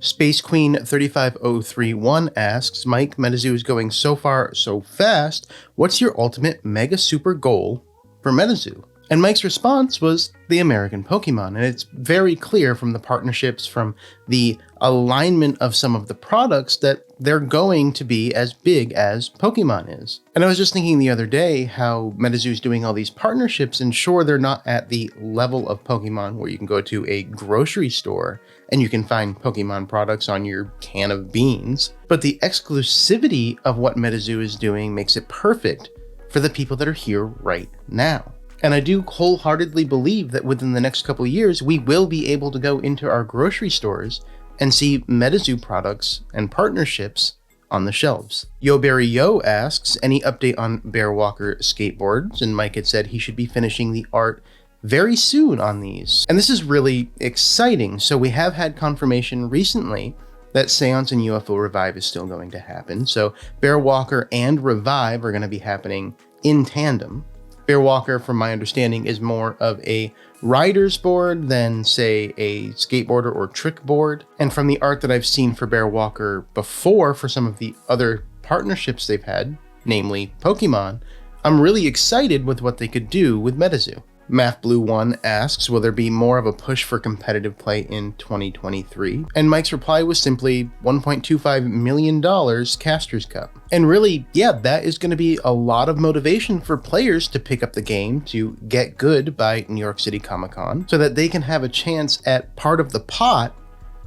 Space Queen 35031 asks, Mike, MetaZoo is going so far so fast. What's your ultimate mega super goal for MetaZoo? And Mike's response was the American Pokemon, and it's very clear from the partnerships, from the alignment of some of the products, that they're going to be as big as Pokemon is. And I was just thinking the other day how MetaZoo's doing all these partnerships, and sure, they're not at the level of Pokemon where you can go to a grocery store and you can find Pokemon products on your can of beans, but the exclusivity of what MetaZoo is doing makes it perfect for the people that are here right now. And I do wholeheartedly believe that within the next couple of years, we will be able to go into our grocery stores and see MetaZoo products and partnerships on the shelves. Yo Barry Yo asks, any update on Bear Walker skateboards? And Mike had said he should be finishing the art very soon on these. And this is really exciting. So we have had confirmation recently that Seance and UFO Revive is still going to happen. So Bear Walker and Revive are going to be happening in tandem. Bear Walker, from my understanding, is more of a rider's board than, say, a skateboarder or trick board. And from the art that I've seen for Bear Walker before, for some of the other partnerships they've had, namely Pokemon, I'm really excited with what they could do with MetaZoo. MathBlue1 asks, will there be more of a push for competitive play in 2023? And Mike's reply was simply $1.25 million Caster's Cup. And really, yeah, that is going to be a lot of motivation for players to pick up the game, to get good by New York City Comic Con, so that they can have a chance at part of the pot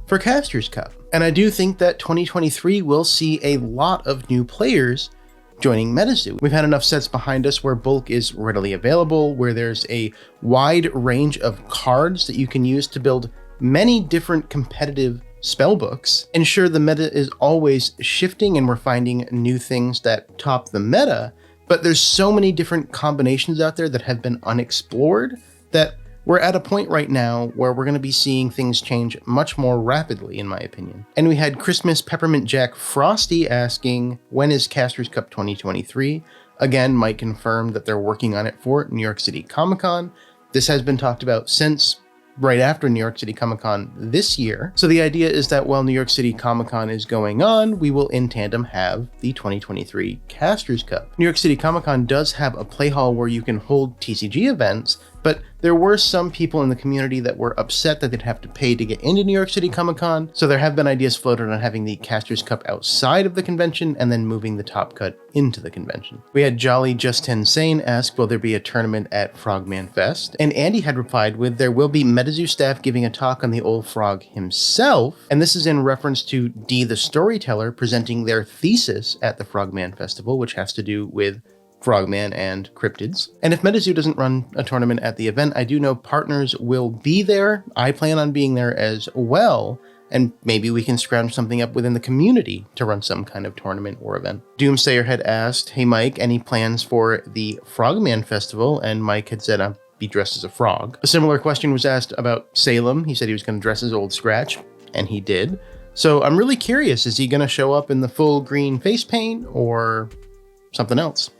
for Caster's Cup. And I do think that 2023 will see a lot of new players joining MetaZoo. We've had enough sets behind us where bulk is readily available, where there's a wide range of cards that you can use to build many different competitive spellbooks. And sure, the meta is always shifting and we're finding new things that top the meta, but there's so many different combinations out there that have been unexplored that we're at a point right now where we're going to be seeing things change much more rapidly, in my opinion. And we had Christmas Peppermint Jack Frosty asking, when is Caster's Cup 2023? Again, Mike confirmed that they're working on it for New York City Comic Con. This has been talked about since right after New York City Comic Con this year. So the idea is that while New York City Comic Con is going on, we will in tandem have the 2023 Caster's Cup. New York City Comic Con does have a play hall where you can hold TCG events, but there were some people in the community that were upset that they'd have to pay to get into New York City Comic Con. So there have been ideas floated on having the Caster's Cup outside of the convention and then moving the Top Cut into the convention. We had Jolly Just Insane ask, will there be a tournament at Frogman Fest? And Andy had replied with, there will be MetaZoo staff giving a talk on the old frog himself. And this is in reference to Dee the Storyteller presenting their thesis at the Frogman Festival, which has to do with Frogman and Cryptids. And if MetaZoo doesn't run a tournament at the event, I do know partners will be there. I plan on being there as well. And maybe we can scrounge something up within the community to run some kind of tournament or event. Doomsayer had asked, hey Mike, any plans for the Frogman Festival? And Mike had said, I'll be dressed as a frog. A similar question was asked about Salem. He said he was going to dress as Old Scratch, and he did. So I'm really curious, is he going to show up in the full green face paint or something else?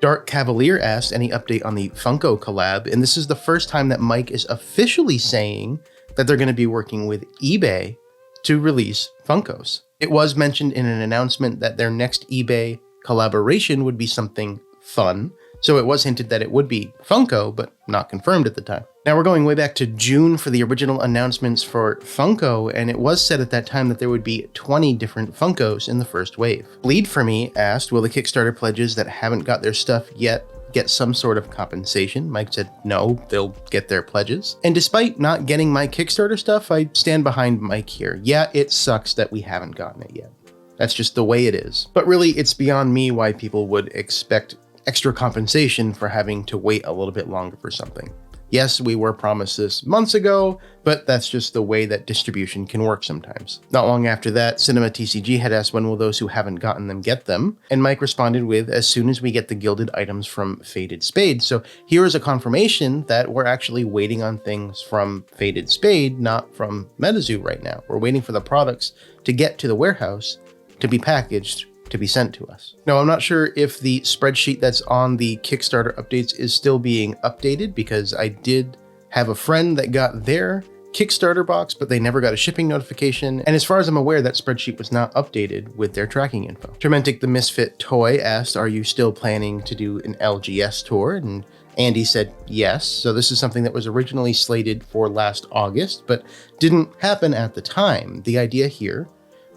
Dark Cavalier asked, any update on the Funko collab? And this is the first time that Mike is officially saying that they're going to be working with eBay to release Funkos. It was mentioned in an announcement that their next eBay collaboration would be something fun. So it was hinted that it would be Funko, but not confirmed at the time. Now we're going way back to June for the original announcements for Funko, and it was said at that time that there would be 20 different Funkos in the first wave. Bleed For Me asked, will the Kickstarter pledges that haven't got their stuff yet get some sort of compensation? Mike said no, they'll get their pledges. And despite not getting my Kickstarter stuff, I stand behind Mike here. Yeah, it sucks that we haven't gotten it yet. That's just the way it is. But really, it's beyond me why people would expect extra compensation for having to wait a little bit longer for something. Yes, we were promised this months ago, but that's just the way that distribution can work sometimes. Not long after that, Cinema TCG had asked when will those who haven't gotten them get them, and Mike responded with, as soon as we get the gilded items from Faded Spade. So here is a confirmation that we're actually waiting on things from Faded Spade, not from MetaZoo right now. We're waiting for the products to get to the warehouse to be packaged to be sent to us. Now, I'm not sure if the spreadsheet that's on the Kickstarter updates is still being updated, because I did have a friend that got their Kickstarter box, but they never got a shipping notification, and as far as I'm aware, that spreadsheet was not updated with their tracking info. Tormentic the Misfit Toy asked, are you still planning to do an LGS tour? And Andy said yes, so this is something that was originally slated for last August, but didn't happen at the time. The idea here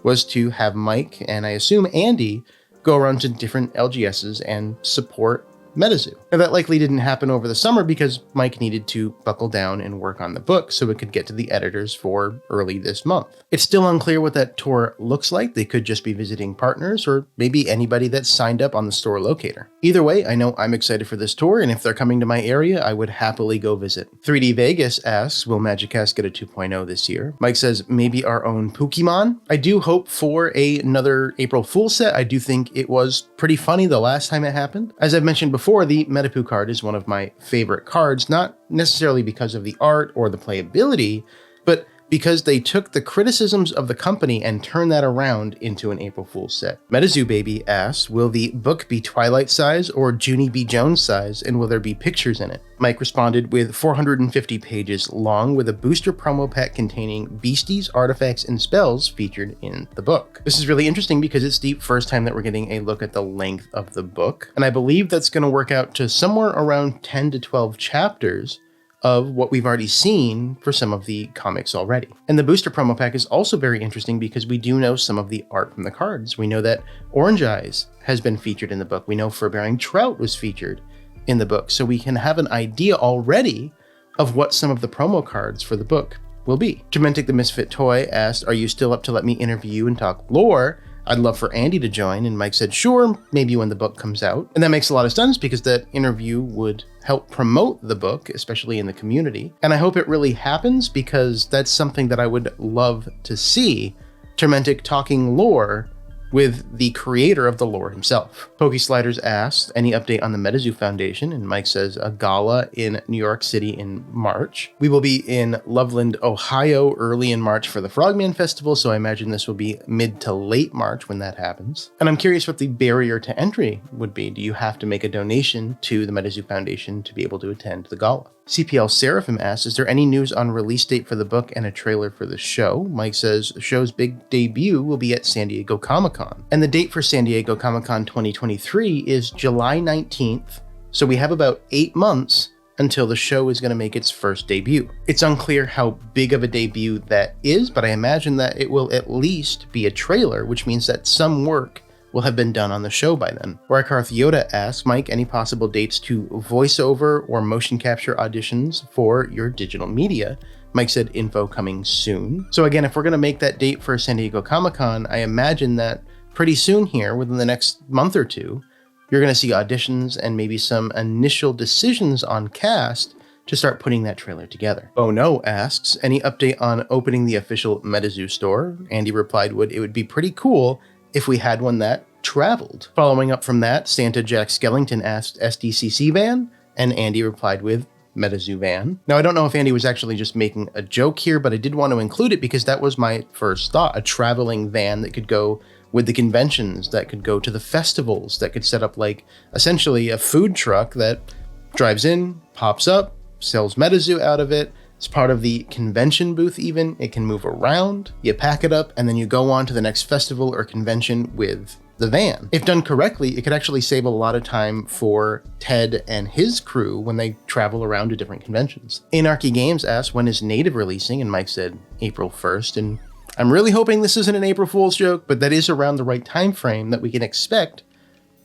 was to have Mike, and I assume Andy, go around to different LGSs and support MetaZoo. Now that likely didn't happen over the summer because Mike needed to buckle down and work on the book so it could get to the editors for early this month. It's still unclear what that tour looks like. They could just be visiting partners or maybe anybody that's signed up on the store locator. Either way, I know I'm excited for this tour, and if they're coming to my area, I would happily go visit. 3D Vegas asks, will Magicast get a 2.0 this year? Mike says, maybe our own Pokemon. I do hope for another April Fool's set. I do think it was pretty funny the last time it happened. As I've mentioned before, the Metapoo card is one of my favorite cards, not necessarily because of the art or the playability, but because they took the criticisms of the company and turned that around into an April Fool's set. MetaZoo Baby asks, will the book be Twilight size or Junie B. Jones size, and will there be pictures in it? Mike responded with 450 pages long with a booster promo pack containing Beasties, artifacts, and spells featured in the book. This is really interesting because it's the first time that we're getting a look at the length of the book, and I believe that's going to work out to somewhere around 10 to 12 chapters of what we've already seen for some of the comics already. And the booster promo pack is also very interesting because we do know some of the art from the cards. We know that Orange Eyes has been featured in the book. We know Fur-Bearing Trout was featured in the book. So we can have an idea already of what some of the promo cards for the book will be. Tormentic the Misfit Toy asked, are you still up to let me interview you and talk lore? I'd love for Andy to join, and Mike said, sure, maybe when the book comes out. And that makes a lot of sense because that interview would help promote the book, especially in the community. And I hope it really happens because that's something that I would love to see. Tormentic talking lore with the creator of the lore himself. Pokey Sliders asked, any update on the MetaZoo Foundation? And Mike says, a gala in New York City in March. We will be in Loveland, Ohio early in March for the Frogman Festival, so I imagine this will be mid to late March when that happens. And I'm curious what the barrier to entry would be. Do you have to make a donation to the MetaZoo Foundation to be able to attend the gala? CPL Seraphim asks, is there any news on release date for the book and a trailer for the show? Mike says, the show's big debut will be at San Diego Comic-Con. And the date for San Diego Comic-Con 2023 is July 19th, so we have about 8 months until the show is going to make its first debut. It's unclear how big of a debut that is, but I imagine that it will at least be a trailer, which means that some work will have been done on the show by then. Rykarth Yoda asks, Mike, any possible dates to voiceover or motion capture auditions for your digital media? Mike said info coming soon. So again, if we're going to make that date for San Diego Comic-Con, I imagine that pretty soon here, within the next month or two, you're going to see auditions and maybe some initial decisions on cast to start putting that trailer together. Oh no asks, any update on opening the official MetaZoo store? Andy replied, it would be pretty cool if we had one that traveled. Following up from that, Santa Jack Skellington asked SDCC van, and Andy replied with MetaZoo van. Now, I don't know if Andy was actually just making a joke here, but I did want to include it because that was my first thought, a traveling van that could go with the conventions, that could go to the festivals, that could set up like essentially a food truck that drives in, pops up, sells MetaZoo out of it. It's part of the convention booth even. It can move around, you pack it up, and then you go on to the next festival or convention with the van. If done correctly, it could actually save a lot of time for Ted and his crew when they travel around to different conventions. Anarchy Games asked, when is Native releasing? And Mike said April 1st. And I'm really hoping this isn't an April Fool's joke, but that is around the right time frame that we can expect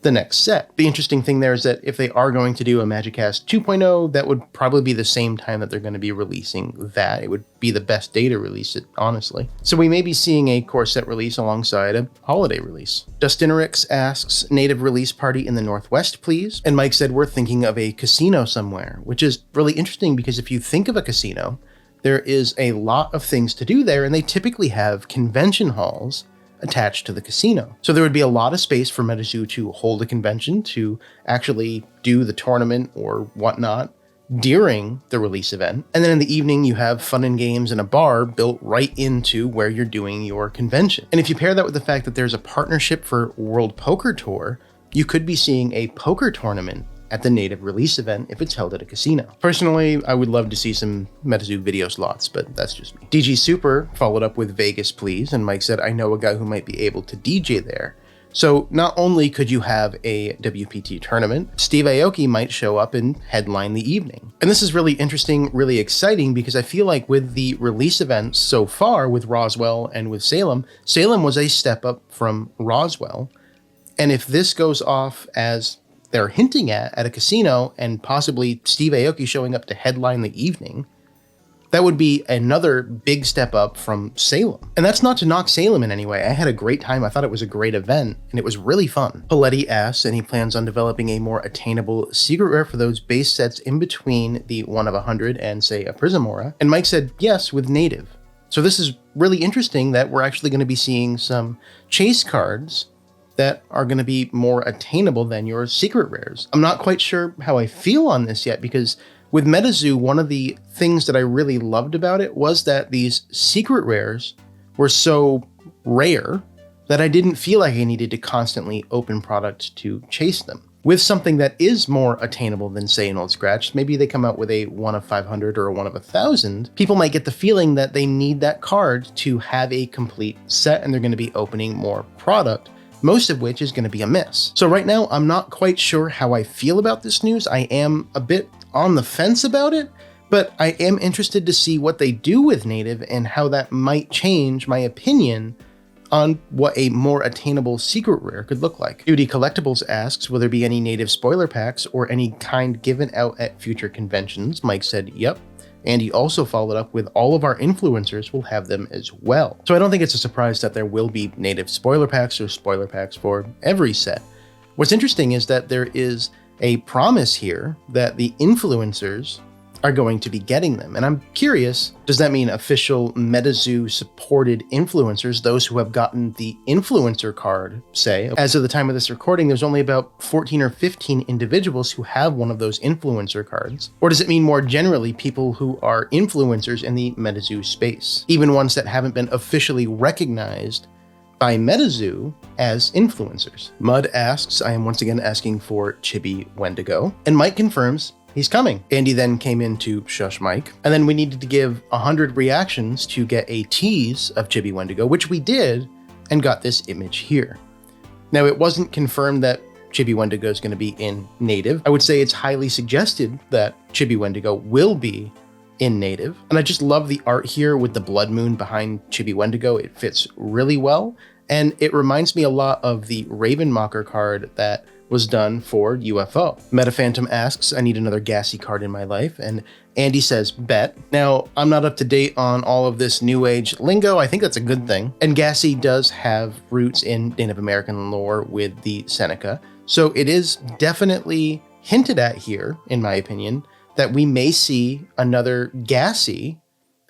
the next set. The interesting thing there is that if they are going to do a Magicast 2.0, that would probably be the same time that they're going to be releasing that. It would be the best day to release it, honestly. So we may be seeing a core set release alongside a holiday release. Justinarix asks, Native release party in the Northwest, please? And Mike said, we're thinking of a casino somewhere, which is really interesting because if you think of a casino, there is a lot of things to do there, and they typically have convention halls attached to the casino. So there would be a lot of space for MetaZoo to hold a convention, to actually do the tournament or whatnot during the release event. And then in the evening, you have fun and games and a bar built right into where you're doing your convention. And if you pair that with the fact that there's a partnership for World Poker Tour, you could be seeing a poker tournament at the native release event if it's held at a casino. Personally, I would love to see some MetaZoo video slots, but that's just me. DG Super followed up with Vegas Please, and Mike said, I know a guy who might be able to DJ there. So not only could you have a WPT tournament, Steve Aoki might show up and headline the evening. And this is really interesting, really exciting, because I feel like with the release events so far with Roswell and with Salem, Salem was a step up from Roswell. And if this goes off as they're hinting at a casino and possibly Steve Aoki showing up to headline the evening, that would be another big step up from Salem. And that's not to knock Salem in any way. I had a great time. I thought it was a great event, and it was really fun. Paletti asks, and he plans on developing a more attainable secret rare for those base sets in between the 1 of 100 and, say, a Prism Aura. And Mike said, yes, with native. So this is really interesting that we're actually going to be seeing some chase cards that are going to be more attainable than your secret rares. I'm not quite sure how I feel on this yet, because with MetaZoo, one of the things that I really loved about it was that these secret rares were so rare that I didn't feel like I needed to constantly open product to chase them. With something that is more attainable than, say, an Old Scratch, maybe they come out with a 1 of 500 or a 1 of 1,000, people might get the feeling that they need that card to have a complete set, and they're going to be opening more product, most of which is going to be a miss. So right now, I'm not quite sure how I feel about this news. I am a bit on the fence about it, but I am interested to see what they do with native and how that might change my opinion on what a more attainable secret rare could look like. Beauty Collectibles asks, will there be any native spoiler packs or any kind given out at future conventions? Mike said, yep. And he also followed up with all of our influencers will have them as well. So I don't think it's a surprise that there will be native spoiler packs or spoiler packs for every set. What's interesting is that there is a promise here that the influencers are going to be getting them. And I'm curious, does that mean official MetaZoo supported influencers, those who have gotten the influencer card, say? As of the time of this recording, there's only about 14 or 15 individuals who have one of those influencer cards. Or does it mean more generally people who are influencers in the MetaZoo space, even ones that haven't been officially recognized by MetaZoo as influencers? Mud asks, I am once again asking for Chibi Wendigo, and Mike confirms he's coming. Andy then came in to shush Mike, and then we needed to give 100 reactions to get a tease of Chibi Wendigo, which we did, and got this image here. Now, it wasn't confirmed that Chibi Wendigo is going to be in native. I would say it's highly suggested that Chibi Wendigo will be in native. And I just love the art here with the blood moon behind Chibi Wendigo. It fits really well. And it reminds me a lot of the Ravenmocker card that was done for UFO. MetaPhantom asks, I need another Gassy card in my life. And Andy says, bet. Now, I'm not up to date on all of this new age lingo. I think that's a good thing. And Gassy does have roots in Native American lore with the Seneca. So it is definitely hinted at here, in my opinion, that we may see another Gassy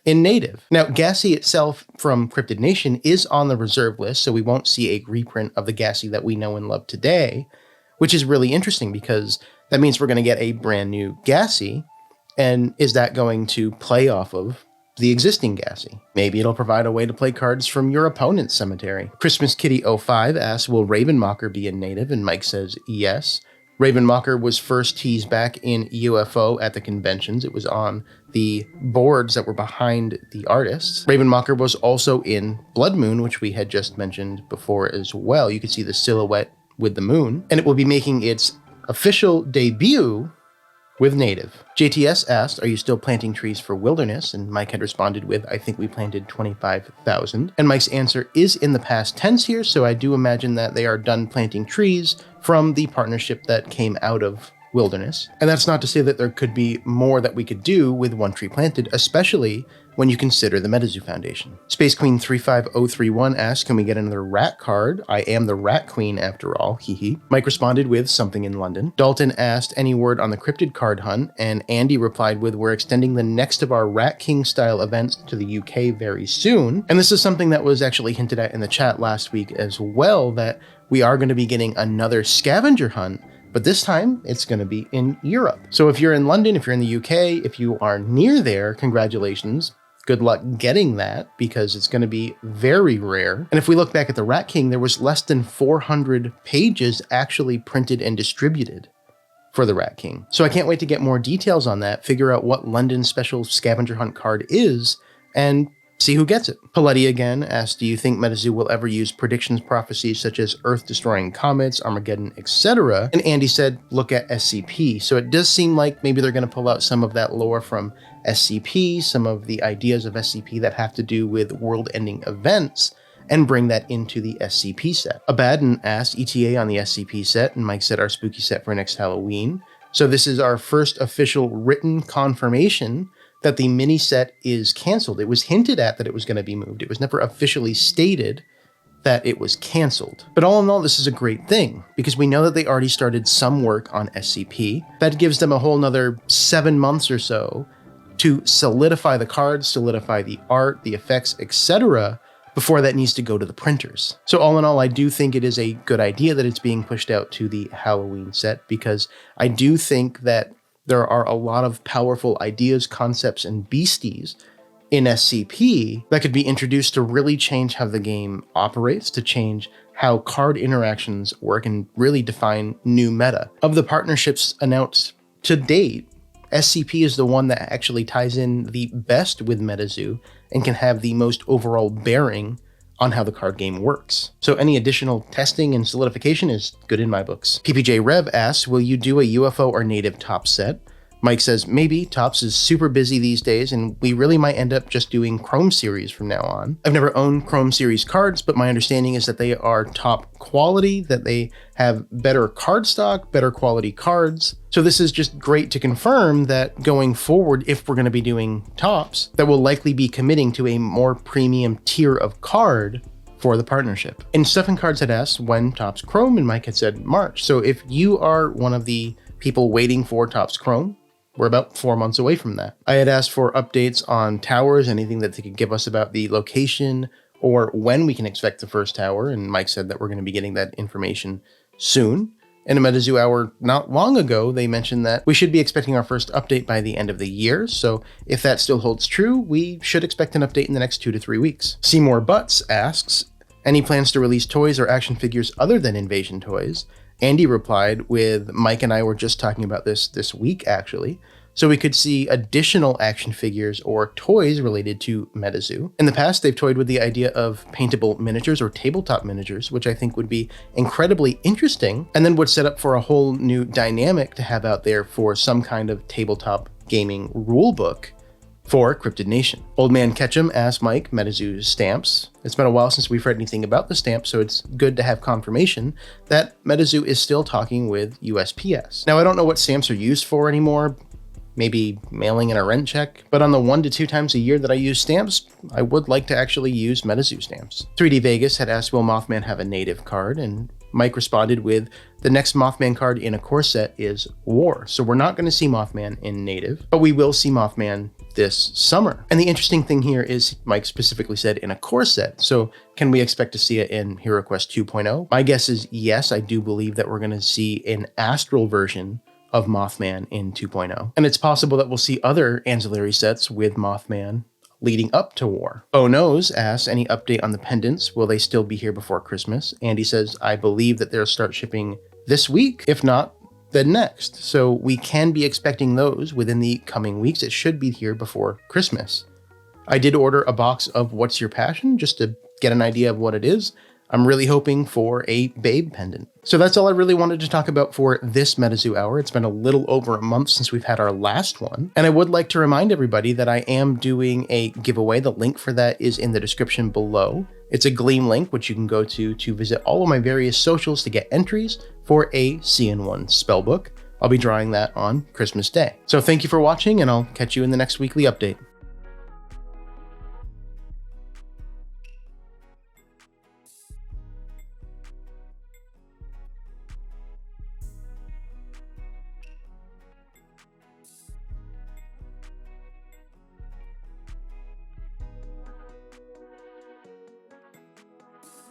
in native. Now, Gassy itself from Cryptid Nation is on the reserve list, so we won't see a reprint of the Gassy that we know and love today, which is really interesting because that means we're going to get a brand new Gassy. And is that going to play off of the existing Gassy? Maybe it'll provide a way to play cards from your opponent's cemetery. Christmas Kitty 05 asks, will Ravenmocker be in native? And Mike says yes. Ravenmocker was first teased back in UFO at the conventions. It was on the boards that were behind the artists. Ravenmocker was also in Blood Moon, which we had just mentioned before as well. You can see the silhouette with the moon, and it will be making its official debut with native. JTS asked, are you still planting trees for wilderness? And Mike had responded with, I think we planted 25,000. And Mike's answer is in the past tense here, so I do imagine that they are done planting trees from the partnership that came out of wilderness. And that's not to say that there could be more that we could do with one tree planted, especially when you consider the MetaZoo Foundation. Space Queen 35031 asked, can we get another rat card? I am the Rat Queen after all, hee. Mike responded with something in London. Dalton asked any word on the Cryptid card hunt, and Andy replied with, we're extending the next of our Rat King style events to the UK very soon. And this is something that was actually hinted at in the chat last week as well, that we are going to be getting another scavenger hunt, but this time it's going to be in Europe. So if you're in London, if you're in the UK, if you are near there, congratulations. Good luck getting that, because it's going to be very rare. And if we look back at the Rat King, there was less than 400 pages actually printed and distributed for the Rat King. So I can't wait to get more details on that, figure out what London's special scavenger hunt card is, and see who gets it. Paletti again asked, do you think MetaZoo will ever use predictions prophecies such as Earth-destroying comets, Armageddon, etc.? And Andy said, look at SCP. So it does seem like maybe they're going to pull out some of that lore from SCP, some of the ideas of SCP that have to do with world-ending events, and bring that into the SCP set. Abaddon asked ETA on the SCP set, and Mike said our spooky set for next Halloween. So this is our first official written confirmation that the mini set is canceled. It was hinted at that it was going to be moved. It was never officially stated that it was canceled. But all in all, this is a great thing because we know that they already started some work on SCP. That gives them a whole nother 7 months or so to solidify the cards, solidify the art, the effects, etc., before that needs to go to the printers. So all in all, I do think it is a good idea that it's being pushed out to the Halloween set because I do think that there are a lot of powerful ideas, concepts, and beasties in SCP that could be introduced to really change how the game operates, to change how card interactions work, and really define new meta. Of the partnerships announced to date, SCP is the one that actually ties in the best with MetaZoo and can have the most overall bearing on how the card game works. So any additional testing and solidification is good in my books. PPJ Rev asks, will you do a UFO or native top set? Mike says, maybe. Topps is super busy these days, and we really might end up just doing Chrome series from now on. I've never owned Chrome series cards, but my understanding is that they are top quality, that they have better card stock, better quality cards. So this is just great to confirm that going forward, if we're going to be doing Topps, that we'll likely be committing to a more premium tier of card for the partnership. And Stuff and Cards had asked when Topps Chrome, and Mike had said March. So if you are one of the people waiting for Topps Chrome, we're about 4 months away from that. I had asked for updates on towers, anything that they could give us about the location or when we can expect the first tower, and Mike said that we're going to be getting that information soon. In a MetaZoo Hour not long ago, they mentioned that we should be expecting our first update by the end of the year, so if that still holds true, we should expect an update in the next 2 to 3 weeks. Seymour Butts asks, any plans to release toys or action figures other than Invasion toys? Andy replied with, Mike and I were just talking about this week, actually. So we could see additional action figures or toys related to MetaZoo. In the past, they've toyed with the idea of paintable miniatures or tabletop miniatures, which I think would be incredibly interesting and then would set up for a whole new dynamic to have out there for some kind of tabletop gaming rulebook for Cryptid Nation. Old Man Ketchum asked Mike, MetaZoo's stamps. It's been a while since we've heard anything about the stamp, so it's good to have confirmation that MetaZoo is still talking with USPS. Now, I don't know what stamps are used for anymore, maybe mailing in a rent check, but on the 1 to 2 times a year that I use stamps, I would like to actually use MetaZoo stamps. 3D Vegas had asked, will Mothman have a native card? And Mike responded with, the next Mothman card in a core set is War. So we're not going to see Mothman in native, but we will see Mothman this summer. And the interesting thing here is Mike specifically said in a core set. So can we expect to see it in HeroQuest 2.0? My guess is yes. I do believe that we're going to see an astral version of Mothman in 2.0. And it's possible that we'll see other ancillary sets with Mothman leading up to War. Oh Knows asks, any update on the pendants? Will they still be here before Christmas? Andy says, I believe that they'll start shipping this week. If not, then next. So we can be expecting those within the coming weeks. It should be here before Christmas. I did order a box of What's Your Passion just to get an idea of what it is. I'm really hoping for a Babe pendant. So that's all I really wanted to talk about for this MetaZoo Hour. It's been a little over a month since we've had our last one. And I would like to remind everybody that I am doing a giveaway. The link for that is in the description below. It's a Gleam link, which you can go to visit all of my various socials to get entries for a CN1 spellbook. I'll be drawing that on Christmas Day. So thank you for watching, and I'll catch you in the next weekly update.